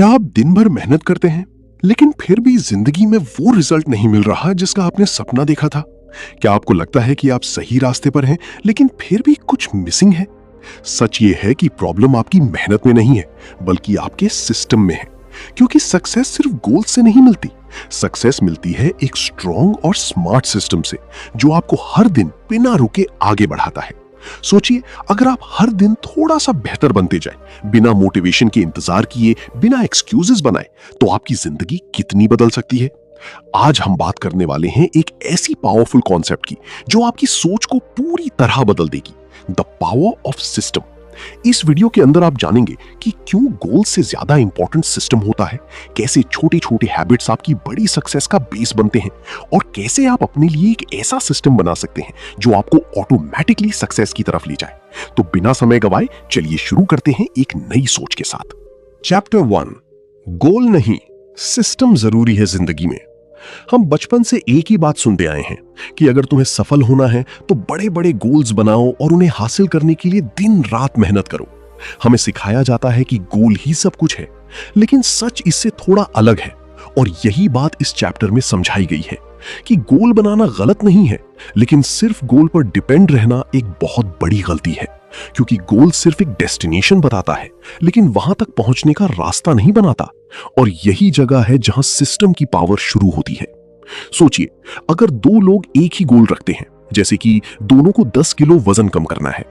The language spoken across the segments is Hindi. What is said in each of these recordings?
क्या आप दिन भर मेहनत करते हैं लेकिन फिर भी जिंदगी में वो रिजल्ट नहीं मिल रहा जिसका आपने सपना देखा था? क्या आपको लगता है कि आप सही रास्ते पर हैं लेकिन फिर भी कुछ मिसिंग है? सच ये है कि प्रॉब्लम आपकी मेहनत में नहीं है बल्कि आपके सिस्टम में है। क्योंकि सक्सेस सिर्फ गोल से नहीं मिलती, सक्सेस मिलती है एक स्ट्रॉन्ग और स्मार्ट सिस्टम से जो आपको हर दिन बिना रुके आगे बढ़ाता है। सोचिए, अगर आप हर दिन थोड़ा सा बेहतर बनते जाए, बिना मोटिवेशन के इंतजार किए, बिना एक्सक्यूजेस बनाए, तो आपकी जिंदगी कितनी बदल सकती है। आज हम बात करने वाले हैं एक ऐसी पावरफुल कॉन्सेप्ट की जो आपकी सोच को पूरी तरह बदल देगी, द पावर ऑफ सिस्टम। इस वीडियो के अंदर आप जानेंगे कि क्यों गोल से ज्यादा इंपॉर्टेंट सिस्टम होता है, कैसे छोटे छोटे हैबिट्स आपकी बड़ी सक्सेस का बेस बनते हैं और कैसे आप अपने लिए एक ऐसा सिस्टम बना सकते हैं जो आपको ऑटोमेटिकली सक्सेस की तरफ ले जाए। तो बिना समय गवाए चलिए शुरू करते हैं एक नई सोच के साथ। चैप्टर 1, गोल नहीं, सिस्टम जरूरी है जिंदगी में। हम बचपन से एक ही बात सुनते आए हैं कि अगर तुम्हें सफल होना है तो बड़े बड़े गोल्स बनाओ और उन्हें हासिल करने के लिए दिन रात मेहनत करो। हमें सिखाया जाता है कि गोल ही सब कुछ है, लेकिन सच इससे थोड़ा अलग है। और यही बात इस चैप्टर में समझाई गई है कि गोल बनाना गलत नहीं है, लेकिन सिर्फ गोल पर डिपेंड रहना एक बहुत बड़ी गलती है। क्योंकि गोल सिर्फ एक डेस्टिनेशन बताता है, लेकिन वहां तक पहुंचने का रास्ता नहीं बनाता। और यही जगह है जहां सिस्टम की पावर शुरू होती है। सोचिए, अगर दो लोग एक ही गोल रखते हैं, जैसे कि दोनों को 10 किलो वजन कम करना है।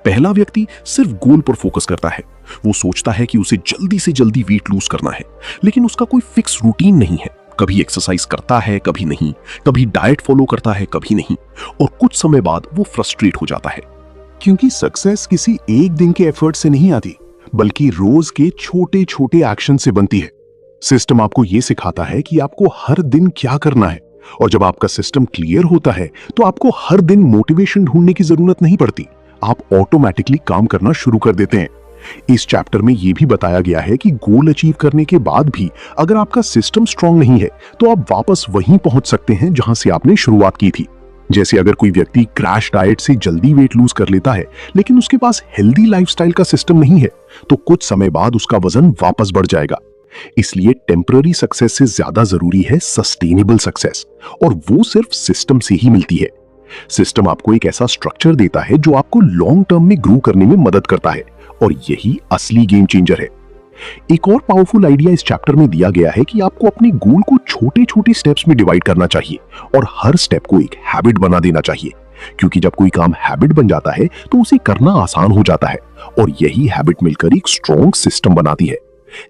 पहला व्यक्ति सिर्फ गोल पर फोकस करता है, वो सोचता है कि उसे जल्दी से जल्दी वेट लूज करना है, लेकिन उसका कोई फिक्स रूटीन नहीं है। कभी एक्सरसाइज करता है, कभी नहीं, कभी डाइट फॉलो करता है, कभी नहीं, और कुछ समय बाद वो फ्रस्ट्रेट हो जाता है। क्योंकि सक्सेस किसी एक दिन के एफर्ट से नहीं आती, बल्कि रोज के छोटे छोटे एक्शन से बनती है। सिस्टम आपको यह सिखाता है कि आपको हर दिन क्या करना है, और जब आपका सिस्टम क्लियर होता है तो आपको हर दिन मोटिवेशन ढूंढने की जरूरत नहीं पड़ती, आप ऑटोमेटिकली काम करना शुरू कर देते हैं। इस चैप्टर में यह भी बताया गया है कि गोल अचीव करने के बाद भी अगर आपका सिस्टम स्ट्रांग नहीं है तो आप वापस वहीं पहुंच सकते हैं जहां से आपने शुरुआत की थी। जैसे अगर कोई व्यक्ति क्रैश डाइट से जल्दी वेट लूज कर लेता है, लेकिन उसके पास हेल्दी लाइफस्टाइल का सिस्टम नहीं है, तो कुछ समय बाद उसका वजन वापस बढ़ जाएगा। इसलिए टेम्पररी सक्सेस से ज्यादा जरूरी है सस्टेनेबल सक्सेस, और वो सिर्फ सिस्टम से ही मिलती है। सिस्टम आपको एक ऐसा स्ट्रक्चर देता है जो आपको लॉन्ग टर्म में ग्रो करने में मदद करता है, और यही असली गेम चेंजर है। एक और पावरफुल आइडिया इस चैप्टर में दिया गया है कि आपको अपने गोल को छोटे छोटे स्टेप्स में डिवाइड करना चाहिए और हर स्टेप को एक हैबिट बना देना चाहिए। क्योंकि जब कोई काम हैबिट बन जाता है तो उसे करना आसान हो जाता है, और यही हैबिट मिलकर एक स्ट्रॉन्ग सिस्टम बनाती है।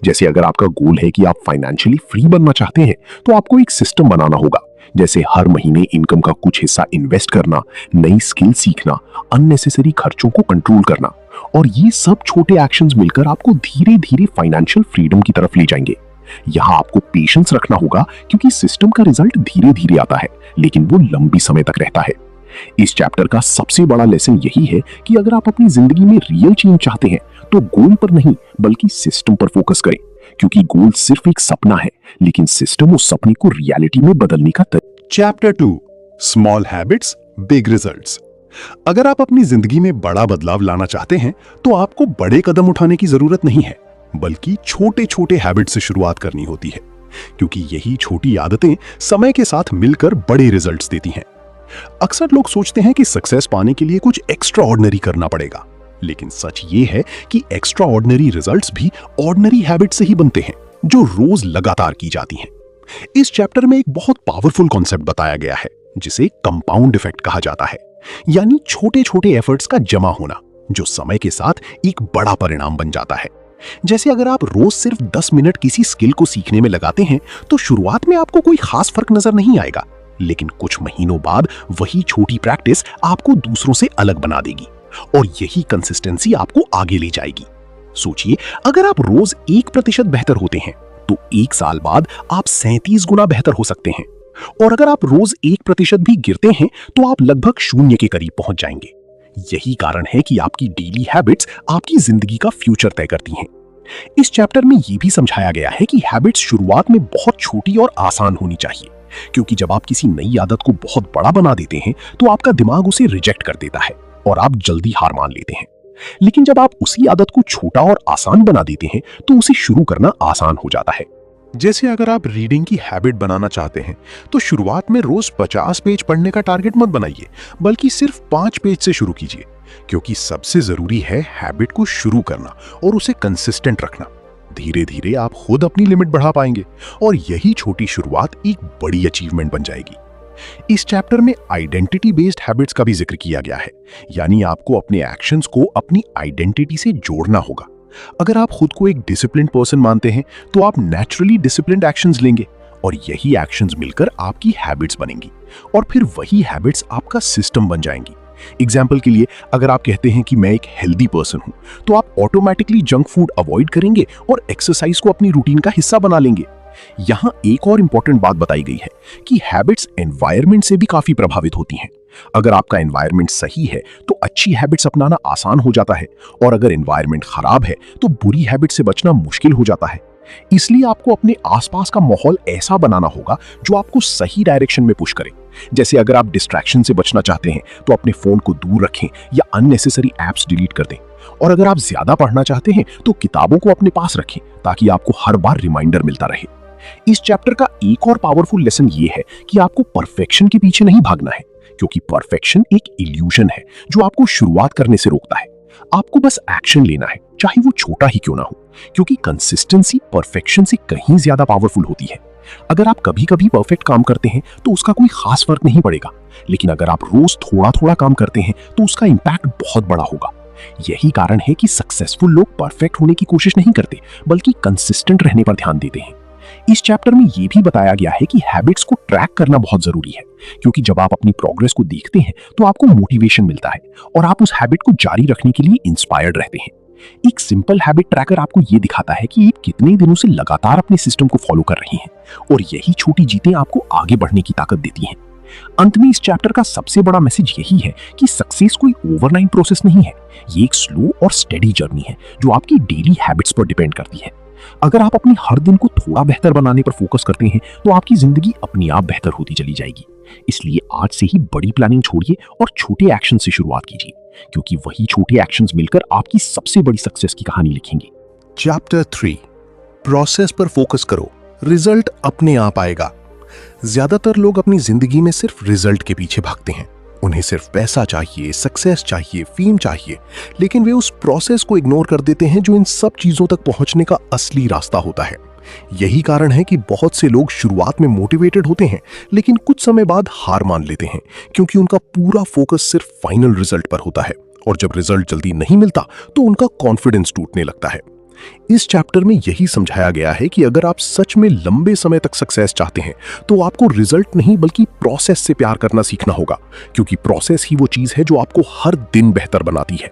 जैसे अगर आपका गोल है कि आप फाइनेंशियली फ्री बनना चाहते हैं, तो आपको एक सिस्टम बनाना होगा, जैसे हर महीने इनकम का कुछ हिस्सा इन्वेस्ट करना, नई स्किल सीखना, अननेसेसरी खर्चों को कंट्रोल करना। और ये सब छोटे एक्शंस मिलकर आपको धीरे धीरे फाइनेंशियल फ्रीडम की तरफ ले जाएंगे। यहाँ आपको पेशेंस रखना होगा, क्योंकि सिस्टम का रिजल्ट धीरे धीरे आता है, लेकिन वो लंबी समय तक रहता है। इस चैप्टर का सबसे बड़ा लेसन यही है कि अगर आप अपनी जिंदगी में रियल चेंज चाहते हैं तो गोल पर नहीं बल्कि सिस्टम पर फोकस करें। क्योंकि गोल सिर्फ एक सपना है, लेकिन सिस्टम उस सपने को रियलिटी में बदलने का chapter 2, small habits big results. अगर आप अपनी जिंदगी में बड़ा बदलाव लाना चाहते हैं तो आपको बड़े कदम उठाने की जरूरत नहीं है, बल्कि छोटे छोटे हैबिट से शुरुआत करनी होती है। क्योंकि यही छोटी आदतें समय के साथ मिलकर बड़े रिजल्ट्स देती हैं। अक्सर लोग सोचते हैं कि सक्सेस पाने के लिए कुछ एक्स्ट्रा ऑर्डिनरी करना पड़ेगा, लेकिन सच ये है कि एक्स्ट्रा ऑर्डिनरी रिजल्ट्स भी ऑर्डिनरी हैबिट से ही बनते हैं, जो रोज लगातार की जाती हैं। इस चैप्टर में एक बहुत पावरफुल कॉन्सेप्ट बताया गया है जिसे कंपाउंड इफेक्ट कहा जाता है, यानी छोटे छोटे एफर्ट्स का जमा होना जो समय के साथ एक बड़ा परिणाम बन जाता है। जैसे अगर आप रोज सिर्फ 10 मिनट किसी स्किल को सीखने में लगाते हैं तो शुरुआत में आपको कोई खास फर्क नजर नहीं आएगा, लेकिन कुछ महीनों बाद वही छोटी प्रैक्टिस आपको दूसरों से अलग बना देगी, और यही कंसिस्टेंसी आपको आगे ले जाएगी। सोचिए, अगर आप रोज 1% बेहतर होते हैं तो 1 साल बाद आप 37 गुना बेहतर हो सकते हैं, और अगर आप रोज 1% भी गिरते हैं तो आप लगभग 0 के करीब पहुंच जाएंगे। यही कारण है कि आपकी डेली हैबिट्स आपकी जिंदगी का फ्यूचर तय करती हैं। इस चैप्टर में यह भी समझाया गया है कि हैबिट्स शुरुआत में बहुत छोटी और आसान होनी चाहिए, क्योंकि जब आप किसी नई आदत को बहुत बड़ा बना देते हैं तो आपका दिमाग उसे रिजेक्ट कर देता है और आप जल्दी हार मान लेते हैं। लेकिन जब आप उसी आदत को छोटा और आसान बना देते हैं तो उसे शुरू करना आसान हो जाता है। जैसे अगर आप रीडिंग की हैबिट बनाना चाहते हैं तो शुरुआत में रोज 50 पेज पढ़ने का टारगेट मत बनाइए, बल्कि सिर्फ 5 पेज से शुरू कीजिए, क्योंकि सबसे जरूरी है हैबिट को शुरू करना और उसे कंसिस्टेंट रखना। धीरे धीरे आप खुद अपनी लिमिट बढ़ा पाएंगे और यही छोटी शुरुआत एक बड़ी अचीवमेंट बन जाएगी। इस चैप्टर में आइडेंटिटी बेस्ड हैबिट्स का भी जिक्र किया गया है, यानी आपको अपने एक्शंस को अपनी आइडेंटिटी से जोड़ना होगा। अगर आप खुद को एक डिसिप्लिन्ड पर्सन मानते हैं तो आप नेचुरली डिसिप्लिन्ड एक्शंस लेंगे और यही एक्शंस मिलकर आपकी हैबिट्स बनेंगी और फिर वही हैबिट्स आपका सिस्टम बन जाएंगी। एग्जाम्पल के लिए, अगर आप कहते हैं कि मैं एक हेल्दी पर्सन हूं, तो आप ऑटोमेटिकली जंक फूड अवॉइड करेंगे और एक्सरसाइज को अपनी रूटीन का हिस्सा बना लेंगे। यहां एक और इंपॉर्टेंट बात बताई गई है कि हैबिट्स एनवायरनमेंट से भी काफी प्रभावित होती हैं। अगर आपका एनवायरनमेंट सही है तो अच्छी हैबिट्स अपनाना आसान हो जाता है, और अगर एनवायरनमेंट खराब है तो बुरी हैबिट से बचना मुश्किल हो जाता है। इसलिए आपको अपने आसपास का माहौल ऐसा बनाना होगा जो आपको सही डायरेक्शन में पुश करे। जैसे अगर आप डिस्ट्रैक्शन से बचना चाहते हैं तो अपने फोन को दूर रखें या अननेसेसरी एप्स डिलीट कर दें, और अगर आप ज्यादा पढ़ना चाहते हैं तो किताबों को अपने पास रखें ताकि आपको हर बार रिमाइंडर मिलता रहे। इस चैप्टर का एक और पावरफुल लेसन ये है कि आपको परफेक्शन के पीछे नहीं भागना है, क्योंकि परफेक्शन एक इल्यूजन है जो आपको शुरुआत करने से रोकता है। आपको बस एक्शन लेना है, चाहे वो छोटा ही क्यों ना हो, क्योंकि कंसिस्टेंसी परफेक्शन से कहीं ज्यादा पावरफुल होती है। अगर आप कभी कभी परफेक्ट काम करते हैं तो उसका कोई खास फर्क नहीं पड़ेगा, लेकिन अगर आप रोज थोड़ा थोड़ा काम करते हैं तो उसका इंपैक्ट बहुत बड़ा होगा। यही कारण है कि सक्सेसफुल लोग परफेक्ट होने की कोशिश नहीं करते, बल्कि कंसिस्टेंट रहने पर ध्यान देते हैं। इस चैप्टर में यह भी बताया गया है कि हैबिट्स को ट्रैक करना बहुत जरूरी है, क्योंकि जब आप अपनी प्रोग्रेस को देखते हैं तो आपको मोटिवेशन मिलता है और आप उस हैबिट को जारी रखने के लिए इंस्पायर्ड रहते हैं। एक सिंपल हैबिट ट्रैकर आपको यह दिखाता है कि आप कितने दिनों से लगातार अपने सिस्टम को फॉलो कर रहे हैं, और यही छोटी जीतें आपको आगे बढ़ने की ताकत देती हैं। अंत में इस चैप्टर का सबसे बड़ा मैसेज यही है कि सक्सेस कोई ओवरनाइट प्रोसेस नहीं है, ये एक स्लो और स्टेडी जर्नी है जो आपकी डेली हैबिट्स पर डिपेंड करती है। अगर आप अपने हर दिन को थोड़ा बेहतर बनाने पर फोकस करते हैं तो आपकी जिंदगी अपने आप बेहतर होती चली जाएगी। इसलिए आज से ही बड़ी प्लानिंग छोड़िए और छोटे एक्शन से शुरुआत कीजिए, क्योंकि वही छोटे एक्शंस मिलकर आपकी सबसे बड़ी सक्सेस की कहानी लिखेंगे। चैप्टर 3, प्रोसेस पर फोकस करो, रिजल्ट अपने आप आएगा। ज्यादातर लोग अपनी जिंदगी में सिर्फ रिजल्ट के पीछे भागते हैं। उन्हें सिर्फ पैसा चाहिए, सक्सेस चाहिए, फेम चाहिए, लेकिन वे उस प्रोसेस को इग्नोर कर देते हैं जो इन सब चीजों तक पहुंचने का असली रास्ता होता है। यही कारण है कि बहुत से लोग शुरुआत में मोटिवेटेड होते हैं, लेकिन कुछ समय बाद हार मान लेते हैं, क्योंकि उनका पूरा फोकस सिर्फ फाइनल रिजल्ट पर होता है, और जब रिजल्ट जल्दी नहीं मिलता तो उनका कॉन्फिडेंस टूटने लगता है। इस चैप्टर में यही समझाया गया है कि अगर आप सच में लंबे समय तक सक्सेस चाहते हैं तो आपको रिजल्ट नहीं बल्कि प्रोसेस से प्यार करना सीखना होगा, क्योंकि प्रोसेस ही वो चीज है जो आपको हर दिन बेहतर बनाती है।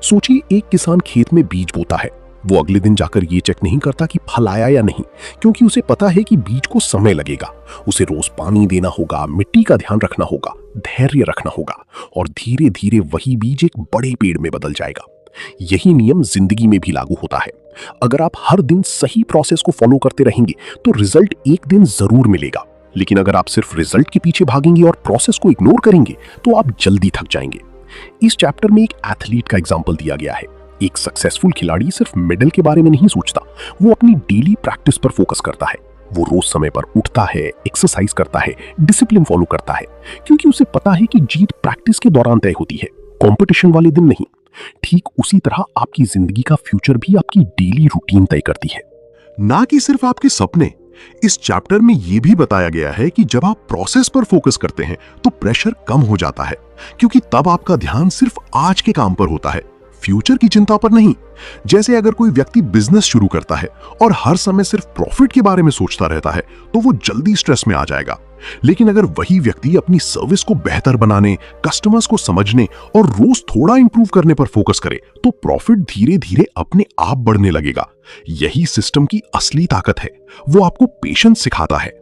सोचिए, एक किसान खेत में बीज बोता है। वो अगले दिन जाकर ये चेक नहीं करता कि फल आया या नहीं, क्योंकि उसे पता है कि बीज को समय लगेगा। उसे रोज पानी देना होगा, मिट्टी का ध्यान रखना होगा, धैर्य रखना होगा, और धीरे धीरे वही बीज एक बड़े पेड़ में बदल जाएगा। यही नियम जिंदगी में भी लागू होता है। अगर आप हर दिन सही प्रोसेस को फॉलो करते रहेंगे तो रिजल्ट एक दिन जरूर मिलेगा, लेकिन अगर आप सिर्फ रिजल्ट के पीछे भागेंगे और प्रोसेस को इग्नोर करेंगे तो आप जल्दी थक जाएंगे। इस चैप्टर में एक एथलीट का एग्जांपल दिया गया है। एक सक्सेसफुल खिलाड़ी सिर्फ मेडल के बारे में नहीं सोचता, वो अपनी डेली प्रैक्टिस पर फोकस करता है। वो रोज समय पर उठता है, एक्सरसाइज करता है, डिसिप्लिन फॉलो करता है, क्योंकि उसे पता है कि जीत प्रैक्टिस के दौरान तय होती है, कंपटीशन वाले दिन नहीं। ठीक उसी तरह आपकी जिंदगी का फ्यूचर भी आपकी डेली रूटीन तय करती है, ना कि सिर्फ आपके सपने। इस चैप्टर में यह भी बताया गया है कि जब आप प्रोसेस पर फोकस करते हैं तो प्रेशर कम हो जाता है, क्योंकि तब आपका ध्यान सिर्फ आज के काम पर होता है, फ्यूचर की चिंता पर नहीं। जैसे अगर कोई व्यक्ति बिजनेस शुरू करता है और हर समय सिर्फ प्रॉफिट के बारे में सोचता रहता है तो वो जल्दी स्ट्रेस में आ जाएगा। लेकिन अगर वही व्यक्ति अपनी सर्विस को बेहतर बनाने, कस्टमर्स को समझने और रोज थोड़ा इंप्रूव करने पर फोकस करे तो प्रॉफिट धीरे धीरे अपने आप बढ़ने लगेगा। यही सिस्टम की असली ताकत है, वो आपको पेशेंस सिखाता है।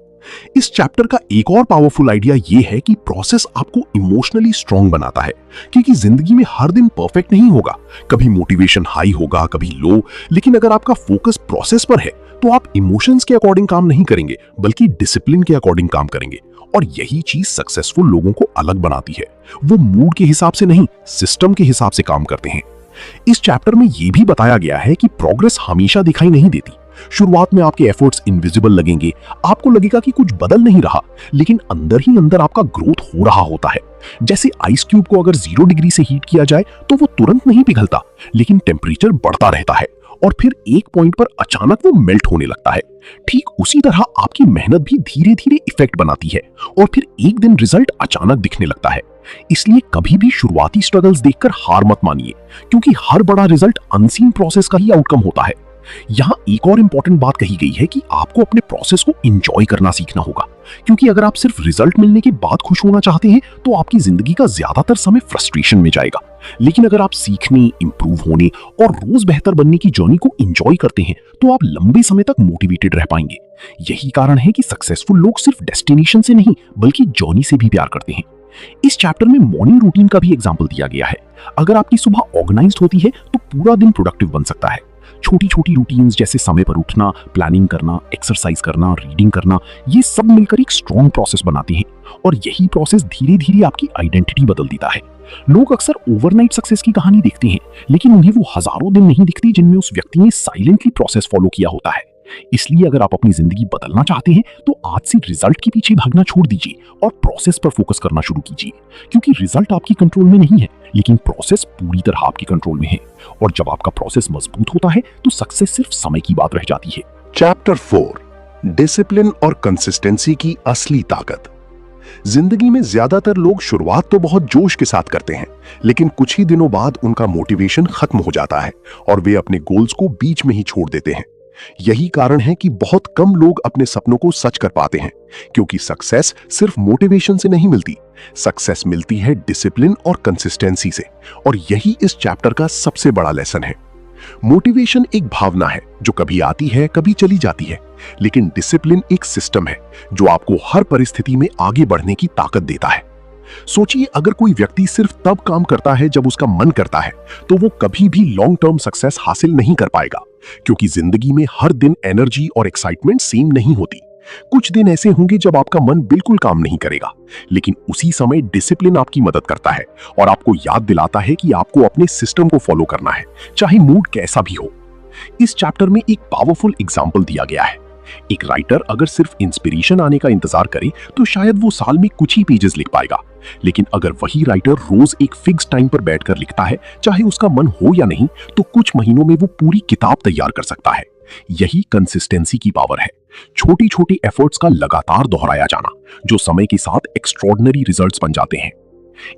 इस चैप्टर का एक और पावरफुल आइडिया यह है कि प्रोसेस आपको इमोशनली स्ट्रांग बनाता है, क्योंकि जिंदगी में हर दिन परफेक्ट नहीं होगा। कभी मोटिवेशन हाई होगा, कभी लो, लेकिन अगर आपका फोकस प्रोसेस पर है तो आप इमोशंस के अकॉर्डिंग काम नहीं करेंगे, बल्कि डिसिप्लिन के अकॉर्डिंग काम करेंगे। और यही चीज सक्सेसफुल लोगों को अलग बनाती है। वो मूड के हिसाब से नहीं, सिस्टम के हिसाब से काम करते हैं। इस चैप्टर में यह भी बताया गया है कि प्रोग्रेस हमेशा दिखाई नहीं देती। शुरुआत में आपके एफर्ट्स इनविजिबल लगेंगे, आपको लगेगा कि कुछ बदल नहीं रहा, लेकिन अंदर ही अंदर आपका ग्रोथ हो रहा होता है। जैसे आइस क्यूब को अगर 0 डिग्री से हीट किया जाए तो वो तुरंत नहीं पिघलता, लेकिन टेम्परेचर बढ़ता रहता है और फिर एक पॉइंट पर अचानक वो मेल्ट होने लगता है। ठीक उसी तरह आपकी मेहनत भी धीरे धीरे इफेक्ट बनाती है और फिर एक दिन रिजल्ट अचानक दिखने लगता है। इसलिए कभी भी शुरुआती स्ट्रगल्स देखकर हार मत मानिए, क्योंकि हर बड़ा रिजल्ट अनसीन प्रोसेस का ही आउटकम होता है। यहाँ एक और इंपॉर्टेंट बात कही गई है कि आपको अपने प्रोसेस को एंजॉय करना सीखना होगा, क्योंकि अगर आप सिर्फ रिजल्ट मिलने के बाद खुश होना चाहते हैं तो आपकी जिंदगी का ज्यादातर समय फ्रस्ट्रेशन में जाएगा। लेकिन अगर आप सीखने, इंप्रूव होने और रोज बेहतर बनने की जर्नी को एंजॉय करते हैं तो आप लंबे समय तक मोटिवेटेड रह पाएंगे। यही कारण है कि सक्सेसफुल लोग सिर्फ डेस्टिनेशन से नहीं बल्कि जर्नी से भी प्यार करते हैं। इस चैप्टर में मॉर्निंग रूटीन का भी एग्जाम्पल दिया गया है। अगर आपकी सुबह ऑर्गेनाइज्ड होती है तो पूरा दिन प्रोडक्टिव बन सकता है। छोटी छोटी रूटीन्स जैसे समय पर उठना, प्लानिंग करना, एक्सरसाइज करना, रीडिंग करना, ये सब मिलकर एक स्ट्रॉन्ग प्रोसेस बनाते हैं और यही प्रोसेस धीरे धीरे आपकी आइडेंटिटी बदल देता है। लोग अक्सर ओवरनाइट सक्सेस की कहानी देखते हैं, लेकिन उन्हें वो हजारों दिन नहीं दिखती जिनमें उस व्यक्ति ने साइलेंटली प्रोसेस फॉलो किया होता है। इसलिए अगर आप अपनी जिंदगी बदलना चाहते हैं तो आज से रिजल्ट के पीछे भागना छोड़ दीजिए और प्रोसेस पर फोकस करना शुरू कीजिए, क्योंकि रिजल्ट आपकी कंट्रोल में नहीं है, लेकिन प्रोसेस पूरी तरह आपके कंट्रोल में है। और जब आपका प्रोसेस मजबूत होता है तो सक्सेस सिर्फ समय की बात रह जाती है। चैप्टर 4, डिसिप्लिन और कंसिस्टेंसी की असली ताकत। जिंदगी में ज्यादातर लोग शुरुआत तो बहुत जोश के साथ करते हैं, लेकिन कुछ ही दिनों बाद उनका मोटिवेशन खत्म हो जाता है और वे अपने गोल्स को बीच में ही छोड़ देते हैं। यही कारण है कि बहुत कम लोग अपने सपनों को सच कर पाते हैं, क्योंकि सक्सेस सिर्फ मोटिवेशन से नहीं मिलती। सक्सेस मिलती है डिसिप्लिन और कंसिस्टेंसी से, और यही इस चैप्टर का सबसे बड़ा लेसन है। मोटिवेशन एक भावना है जो कभी आती है कभी चली जाती है, लेकिन डिसिप्लिन एक सिस्टम है जो आपको हर परिस्थिति में आगे बढ़ने की ताकत देता है। सोचिए, अगर कोई व्यक्ति सिर्फ तब काम करता है जब उसका मन करता है तो वो कभी भी लॉन्ग टर्म सक्सेस हासिल नहीं कर पाएगा, क्योंकि जिंदगी में हर दिन एनर्जी और एक्साइटमेंट सेम नहीं होती। कुछ दिन ऐसे होंगे जब आपका मन बिल्कुल काम नहीं करेगा, लेकिन उसी समय डिसिप्लिन आपकी मदद करता है और आपको याद दिलाता है कि आपको अपने सिस्टम को फॉलो करना है, चाहे मूड कैसा भी हो। इस चैप्टर में एक पावरफुल एग्जाम्पल दिया गया है। एक राइटर अगर सिर्फ इंस्पिरेशन आने का इंतजार करे तो शायद वो साल में कुछ ही पेजेस लिख पाएगा, लेकिन अगर वही राइटर रोज एक फिक्स टाइम पर बैठकर लिखता है, चाहे उसका मन हो या नहीं, तो कुछ महीनों में वो पूरी किताब तैयार कर सकता है। यही कंसिस्टेंसी की पावर है, छोटी छोटी एफर्ट्स का लगातार दोहराया जाना, जो समय के साथ एक्स्ट्रॉर्डिनरी रिजल्ट्स बन जाते हैं।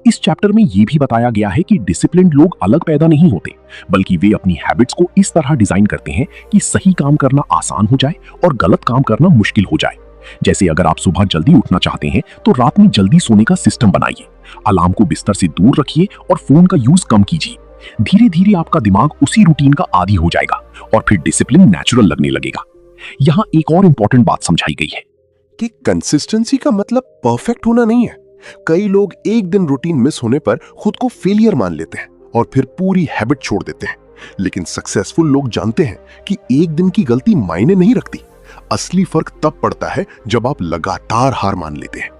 इस चैप्टर में यह भी बताया गया है कि डिसिप्लिन्ड लोग अलग पैदा नहीं होते, बल्कि वे अपनी हैबिट्स को इस तरह डिजाइन करते हैं कि सही काम करना आसान हो जाए और गलत काम करना मुश्किल हो जाए। जैसे अगर आप सुबह जल्दी उठना चाहते हैं तो रात में जल्दी सोने का सिस्टम बनाइए, अलार्म को बिस्तर से दूर रखिए और फोन का यूज कम कीजिए। धीरे धीरे आपका दिमाग उसी रूटीन का आदी हो जाएगा और फिर डिसिप्लिन नेचुरल लगने लगेगा। यहाँ एक और इंपॉर्टेंट बात समझाई गई है कि कंसिस्टेंसी का मतलब परफेक्ट होना नहीं है। कई लोग एक दिन रूटीन मिस होने पर खुद को फेलियर मान लेते हैं और फिर पूरी हैबिट छोड़ देते हैं, लेकिन सक्सेसफुल लोग जानते हैं कि एक दिन की गलती मायने नहीं रखती। असली फर्क तब पड़ता है जब आप लगातार हार मान लेते हैं।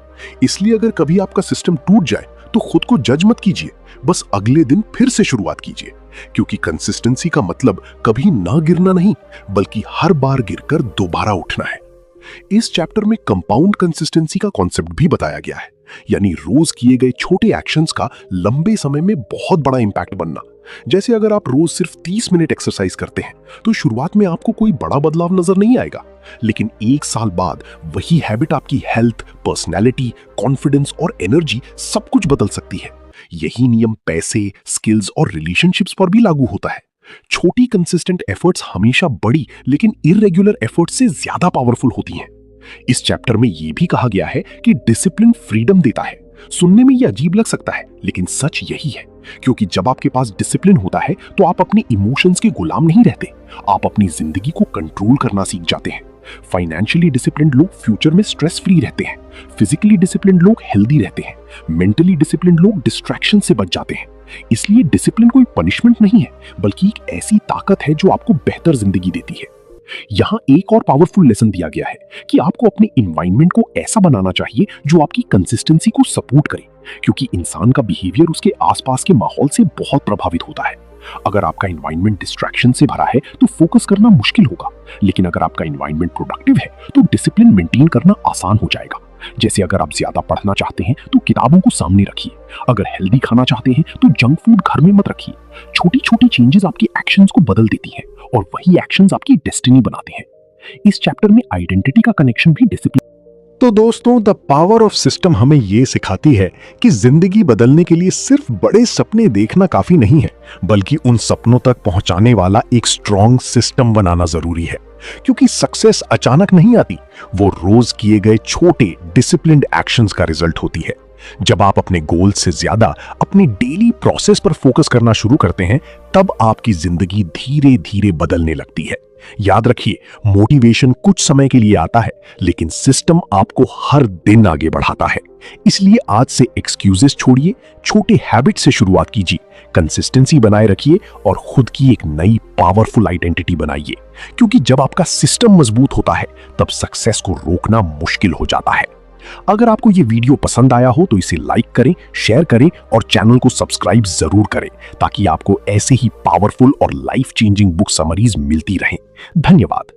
इसलिए अगर कभी आपका सिस्टम टूट जाए तो खुद को जज मत कीजिए, बस अगले दिन फिर से शुरुआत कीजिए, क्योंकि कंसिस्टेंसी का मतलब कभी ना गिरना नहीं, बल्कि हर बार गिरकर दोबारा उठना है। इस चैप्टर में कंपाउंड कंसिस्टेंसी का कॉन्सेप्ट भी बताया गया है, यानी रोज किए गए छोटे एक्शंस का लंबे समय में बहुत बड़ा इंपैक्ट बनना। जैसे अगर आप रोज सिर्फ 30 मिनट एक्सरसाइज करते हैं तो शुरुआत में आपको कोई बड़ा बदलाव नजर नहीं आएगा, लेकिन एक साल बाद वही हैबिट आपकी हेल्थ, पर्सनैलिटी, कॉन्फिडेंस और एनर्जी सब कुछ बदल सकती है। यही नियम पैसे, स्किल्स और रिलेशनशिप्स पर भी लागू होता है। छोटी कंसिस्टेंट एफर्ट्स हमेशा बड़ी लेकिन इररेगुलर एफर्ट्स से ज्यादा पावरफुल होती हैं। इस चैप्टर में यह भी कहा गया है कि डिसिप्लिन फ्रीडम देता है। सुनने में यह अजीब लग सकता है, लेकिन सच यही है, क्योंकि जब आपके पास डिसिप्लिन होता है तो आप अपने इमोशंस के गुलाम नहीं रहते, आप अपनी जिंदगी को कंट्रोल करना सीख जाते हैं। फाइनेंशियली डिसिप्लिन्ड लोग फ्यूचर में स्ट्रेस फ्री रहते हैं, फिजिकली डिसिप्लिन्ड लोग हेल्दी रहते हैं, मेंटली डिसिप्लिन्ड लोग डिस्ट्रैक्शन से बच जाते हैं। इसलिए डिसिप्लिन कोई पनिशमेंट नहीं है, बल्कि एक ऐसी ताकत है जो आपको बेहतर जिंदगी देती है। यहाँ एक और पावरफुल लेसन दिया गया है कि आपको अपने एनवायरनमेंट को ऐसा बनाना चाहिए जो आपकी कंसिस्टेंसी को सपोर्ट करे, क्योंकि इंसान का बिहेवियर उसके आसपास के माहौल से बहुत प्रभावित होता है। अगर आपका एनवायरनमेंट डिस्ट्रैक्शन से भरा है तो फोकस करना मुश्किल होगा, लेकिन अगर आपका एनवायरनमेंट प्रोडक्टिव है तो डिसिप्लिन मेंटेन करना आसान हो जाएगा। जैसे अगर आप ज्यादा पढ़ना चाहते हैं तो किताबों को सामने रखिए, अगर हेल्दी खाना चाहते हैं तो जंक फूड घर में मत रखिए। छोटी छोटी चेंजेस आपकी एक्शंस को बदल देती हैं और वही एक्शंस आपकी डेस्टिनी बनाते हैं। इस चैप्टर में आइडेंटिटी का कनेक्शन भी डिसिप्लिन। तो दोस्तों, द पावर ऑफ सिस्टम हमें यह सिखाती है कि जिंदगी बदलने के लिए सिर्फ बड़े सपने देखना काफी नहीं है, बल्कि उन सपनों तक पहुंचाने वाला एक स्ट्रॉन्ग सिस्टम बनाना जरूरी है। क्योंकि सक्सेस अचानक नहीं आती, वो रोज किए गए छोटे डिसिप्लिन्ड एक्शंस का रिजल्ट होती है। जब आप अपने गोल से ज्यादा अपनी डेली प्रोसेस पर फोकस करना शुरू करते हैं, तब आपकी जिंदगी धीरे धीरे बदलने लगती है। याद रखिए, मोटिवेशन कुछ समय के लिए आता है, लेकिन सिस्टम आपको हर दिन आगे बढ़ाता है। इसलिए आज से एक्सक्यूजेस छोड़िए, छोटे हैबिट से शुरुआत कीजिए, कंसिस्टेंसी बनाए रखिए और खुद की एक नई पावरफुल आइडेंटिटी बनाइए। क्योंकि जब आपका सिस्टम मजबूत होता है, तब सक्सेस को रोकना मुश्किल हो जाता है। अगर आपको ये वीडियो पसंद आया हो तो इसे लाइक करें, शेयर करें और चैनल को सब्सक्राइब जरूर करें, ताकि आपको ऐसे ही पावरफुल और लाइफ चेंजिंग बुक समरीज मिलती रहें। धन्यवाद।